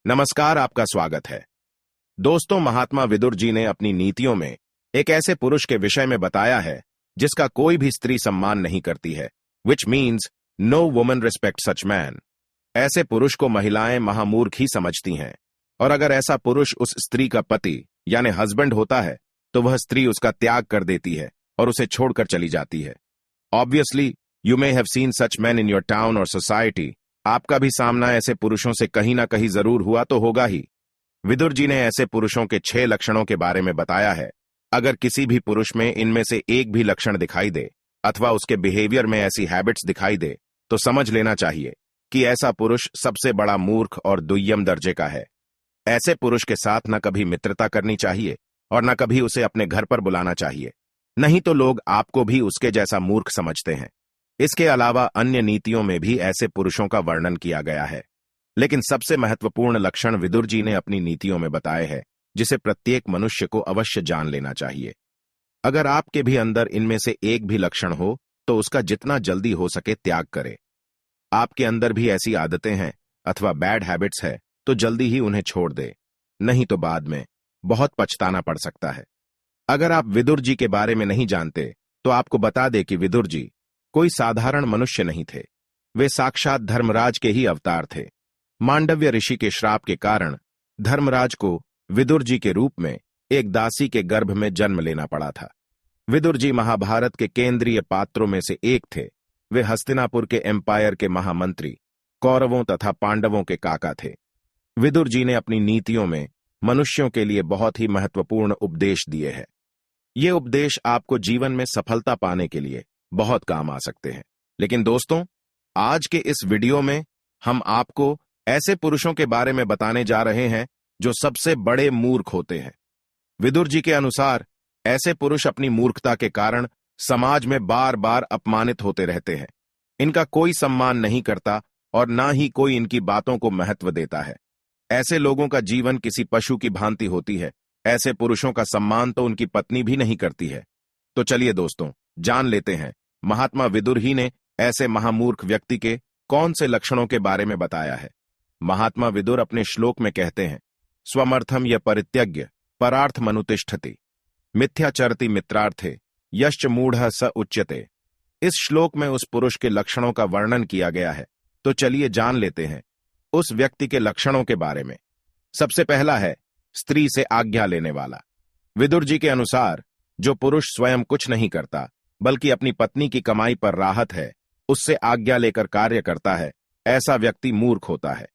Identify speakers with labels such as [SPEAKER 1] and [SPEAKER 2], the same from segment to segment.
[SPEAKER 1] नमस्कार, आपका स्वागत है। दोस्तों, महात्मा विदुर जी ने अपनी नीतियों में एक ऐसे पुरुष के विषय में बताया है जिसका कोई भी स्त्री सम्मान नहीं करती है, which means no woman respect such man. ऐसे पुरुष को महिलाएं महामूर्ख ही समझती हैं, और अगर ऐसा पुरुष उस स्त्री का पति यानी हस्बैंड होता है तो वह स्त्री उसका त्याग कर देती है और उसे छोड़कर चली जाती है। Obviously you may have seen such man in your town और सोसाइटी। आपका भी सामना ऐसे पुरुषों से कहीं ना कहीं जरूर हुआ तो होगा ही। विदुर जी ने ऐसे पुरुषों के 6 लक्षणों के बारे में बताया है। अगर किसी भी पुरुष में इनमें से एक भी लक्षण दिखाई दे अथवा उसके बिहेवियर में ऐसी हैबिट्स दिखाई दे तो समझ लेना चाहिए कि ऐसा पुरुष सबसे बड़ा मूर्ख और दुय्यम दर्जे का है। ऐसे पुरुष के साथ न कभी मित्रता करनी चाहिए और न कभी उसे अपने घर पर बुलाना चाहिए, नहीं तो लोग आपको भी उसके जैसा मूर्ख समझते हैं। इसके अलावा अन्य नीतियों में भी ऐसे पुरुषों का वर्णन किया गया है, लेकिन सबसे महत्वपूर्ण लक्षण विदुर जी ने अपनी नीतियों में बताए हैं, जिसे प्रत्येक मनुष्य को अवश्य जान लेना चाहिए। अगर आपके भी अंदर इनमें से एक भी लक्षण हो तो उसका जितना जल्दी हो सके त्याग करें। आपके अंदर भी ऐसी आदतें हैं अथवा बैड हैबिट्स है तो जल्दी ही उन्हें छोड़ दे, नहीं तो बाद में बहुत पछताना पड़ सकता है। अगर आप विदुर जी के बारे में नहीं जानते तो आपको बता दे कि विदुर जी कोई साधारण मनुष्य नहीं थे। वे साक्षात धर्मराज के ही अवतार थे। मांडव्य ऋषि के श्राप के कारण धर्मराज को विदुर जी के रूप में एक दासी के गर्भ में जन्म लेना पड़ा था। विदुर जी महाभारत के केंद्रीय पात्रों में से एक थे। वे हस्तिनापुर के एम्पायर के महामंत्री, कौरवों तथा पांडवों के काका थे। विदुर जी ने अपनी नीतियों में मनुष्यों के लिए बहुत ही महत्वपूर्ण उपदेश दिए हैं। ये उपदेश आपको जीवन में सफलता पाने के लिए बहुत काम आ सकते हैं। लेकिन दोस्तों, आज के इस वीडियो में हम आपको ऐसे पुरुषों के बारे में बताने जा रहे हैं जो सबसे बड़े मूर्ख होते हैं। विदुर जी के अनुसार ऐसे पुरुष अपनी मूर्खता के कारण समाज में बार बार अपमानित होते रहते हैं। इनका कोई सम्मान नहीं करता और ना ही कोई इनकी बातों को महत्व देता है। ऐसे लोगों का जीवन किसी पशु की भांति होती है। ऐसे पुरुषों का सम्मान तो उनकी पत्नी भी नहीं करती है। तो चलिए दोस्तों, जान लेते हैं महात्मा विदुर ही ने ऐसे महामूर्ख व्यक्ति के कौन से लक्षणों के बारे में बताया है। महात्मा विदुर अपने श्लोक में कहते हैं, स्वमर्थम य परित्यज्य परार्थ मनुतिष्ठति मिथ्याचरति मित्रार्थे यश्च मूढ़ः स उच्यते। इस श्लोक में उस पुरुष के लक्षणों का वर्णन किया गया है। तो चलिए जान लेते हैं उस व्यक्ति के लक्षणों के बारे में। सबसे पहला है स्त्री से आज्ञा लेने वाला। विदुर जी के अनुसार जो पुरुष स्वयं कुछ नहीं करता बल्कि अपनी पत्नी की कमाई पर राहत है, उससे आज्ञा लेकर कार्य करता है, ऐसा व्यक्ति मूर्ख होता है।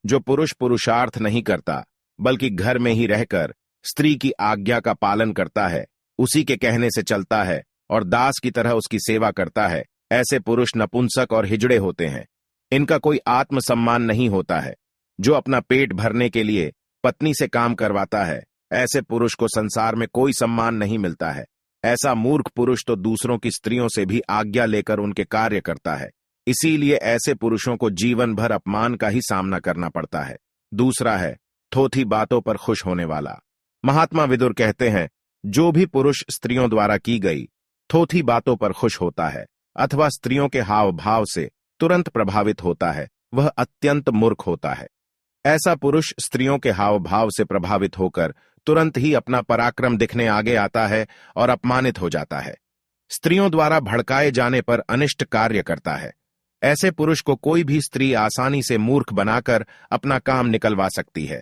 [SPEAKER 1] जो पुरुष पुरुषार्थ नहीं करता बल्कि घर में ही रहकर स्त्री की आज्ञा का पालन करता है, उसी के कहने से चलता है और दास की तरह उसकी सेवा करता है, ऐसे पुरुष नपुंसक और हिजड़े होते हैं। इनका कोई आत्मसम्मान नहीं होता है। जो अपना पेट भरने के लिए पत्नी से काम करवाता है, ऐसे पुरुष को संसार में कोई सम्मान नहीं मिलता है। ऐसा मूर्ख पुरुष तो दूसरों की स्त्रियों से भी आज्ञा लेकर उनके कार्य करता है। इसीलिए ऐसे पुरुषों को जीवन भर अपमान का ही सामना करना पड़ता है। दूसरा है थोथी बातों पर खुश होने वाला। महात्मा विदुर कहते हैं, जो भी पुरुष स्त्रियों द्वारा की गई थोथी बातों पर खुश होता है अथवा स्त्रियों के हाव भाव से तुरंत प्रभावित होता है, वह अत्यंत मूर्ख होता है। ऐसा पुरुष स्त्रियों के हाव भाव से प्रभावित होकर तुरंत ही अपना पराक्रम दिखने आगे आता है और अपमानित हो जाता है। स्त्रियों द्वारा भड़काए जाने पर अनिष्ट कार्य करता है। ऐसे पुरुष को कोई भी स्त्री आसानी से मूर्ख बनाकर अपना काम निकलवा सकती है।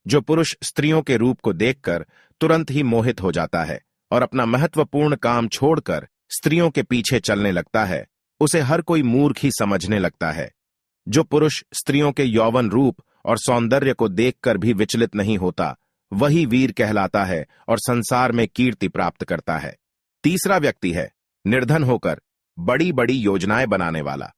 [SPEAKER 1] जो पुरुष स्त्रियों के रूप को देखकर तुरंत ही मोहित हो जाता है और अपना महत्वपूर्ण काम छोड़कर स्त्रियों के पीछे चलने लगता है, उसे हर कोई मूर्ख ही समझने लगता है। जो पुरुष स्त्रियों के यौवन रूप और सौंदर्य को देखकर भी विचलित नहीं होता, वही वीर कहलाता है और संसार में कीर्ति प्राप्त करता है। तीसरा व्यक्ति है निर्धन होकर बड़ी बड़ी योजनाएं बनाने वाला।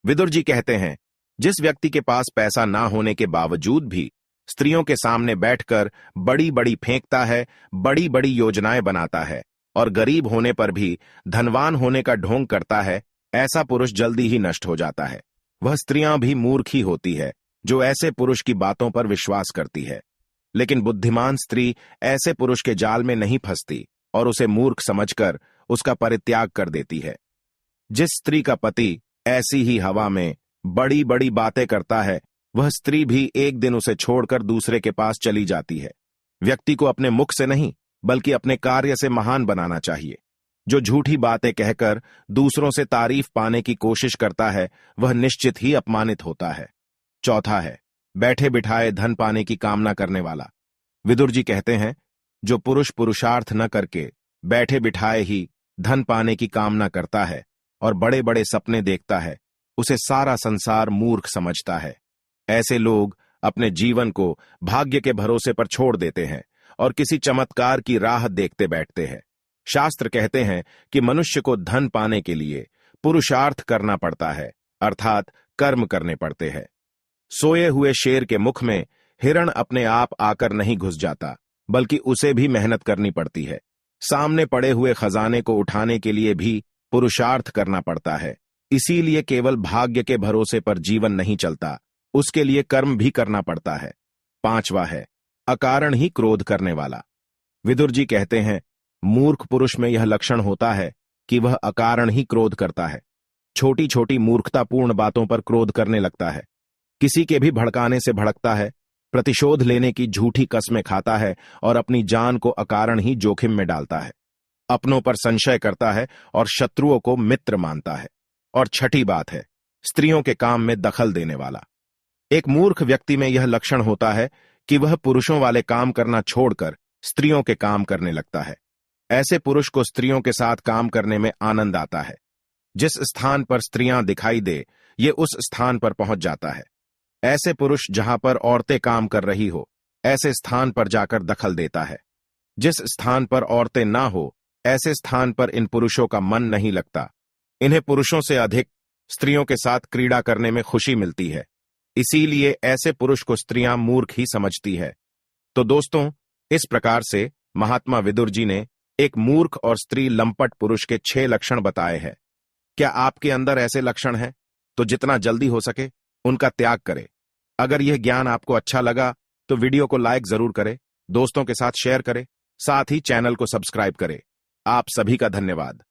[SPEAKER 1] विदुर जी कहते हैं, जिस व्यक्ति के पास पैसा ना होने के बावजूद भी स्त्रियों के सामने बैठकर बड़ी बड़ी फेंकता है, बड़ी बड़ी योजनाएं बनाता है और गरीब होने पर भी धनवान होने का ढोंग करता है, ऐसा पुरुष जल्दी ही नष्ट हो जाता है। वह स्त्रियां भी मूर्ख ही होती है जो ऐसे पुरुष की बातों पर विश्वास करती है। लेकिन बुद्धिमान स्त्री ऐसे पुरुष के जाल में नहीं फंसती और उसे मूर्ख समझकर उसका परित्याग कर देती है। जिस स्त्री का पति ऐसी ही हवा में बड़ी बड़ी बातें करता है, वह स्त्री भी एक दिन उसे छोड़कर दूसरे के पास चली जाती है। व्यक्ति को अपने मुख से नहीं बल्कि अपने कार्य से महान बनाना चाहिए। जो झूठी बातें कहकर दूसरों से तारीफ पाने की कोशिश करता है वह निश्चित ही अपमानित होता है। चौथा है बैठे बिठाए धन पाने की कामना करने वाला। विदुर जी कहते हैं, जो पुरुष पुरुषार्थ न करके बैठे बिठाए ही धन पाने की कामना करता है और बड़े बड़े सपने देखता है, उसे सारा संसार मूर्ख समझता है। ऐसे लोग अपने जीवन को भाग्य के भरोसे पर छोड़ देते हैं और किसी चमत्कार की राह देखते बैठते हैं। शास्त्र कहते हैं कि मनुष्य को धन पाने के लिए पुरुषार्थ करना पड़ता है, अर्थात कर्म करने पड़ते हैं। सोए हुए शेर के मुख में हिरण अपने आप आकर नहीं घुस जाता, बल्कि उसे भी मेहनत करनी पड़ती है। सामने पड़े हुए खजाने को उठाने के लिए भी पुरुषार्थ करना पड़ता है। इसीलिए केवल भाग्य के भरोसे पर जीवन नहीं चलता, उसके लिए कर्म भी करना पड़ता है। पांचवा है अकारण ही क्रोध करने वाला। विदुर जी कहते हैं, मूर्ख पुरुष में यह लक्षण होता है कि वह अकारण ही क्रोध करता है। छोटी छोटी मूर्खतापूर्ण बातों पर क्रोध करने लगता है। किसी के भी भड़काने से भड़कता है, प्रतिशोध लेने की झूठी कस्में खाता है और अपनी जान को अकारण ही जोखिम में डालता है। अपनों पर संशय करता है और शत्रुओं को मित्र मानता है। और छठी बात है स्त्रियों के काम में दखल देने वाला। एक मूर्ख व्यक्ति में यह लक्षण होता है कि वह पुरुषों वाले काम करना छोड़कर स्त्रियों के काम करने लगता है। ऐसे पुरुष को स्त्रियों के साथ काम करने में आनंद आता है। जिस स्थान पर स्त्रियां दिखाई दे, ये उस स्थान पर पहुंच जाता है। ऐसे पुरुष जहां पर औरतें काम कर रही हो, ऐसे स्थान पर जाकर दखल देता है। जिस स्थान पर औरतें ना हो, ऐसे स्थान पर इन पुरुषों का मन नहीं लगता। इन्हें पुरुषों से अधिक स्त्रियों के साथ क्रीड़ा करने में खुशी मिलती है। इसीलिए ऐसे पुरुष को स्त्रियां मूर्ख ही समझती है। तो दोस्तों, इस प्रकार से महात्मा विदुर जी ने एक मूर्ख और स्त्री लंपट पुरुष के 6 लक्षण बताए हैं। क्या आपके अंदर ऐसे लक्षण हैं? तो जितना जल्दी हो सके उनका त्याग करें। अगर यह ज्ञान आपको अच्छा लगा तो वीडियो को लाइक जरूर करें, दोस्तों के साथ शेयर करें, साथ ही चैनल को सब्सक्राइब करें। आप सभी का धन्यवाद।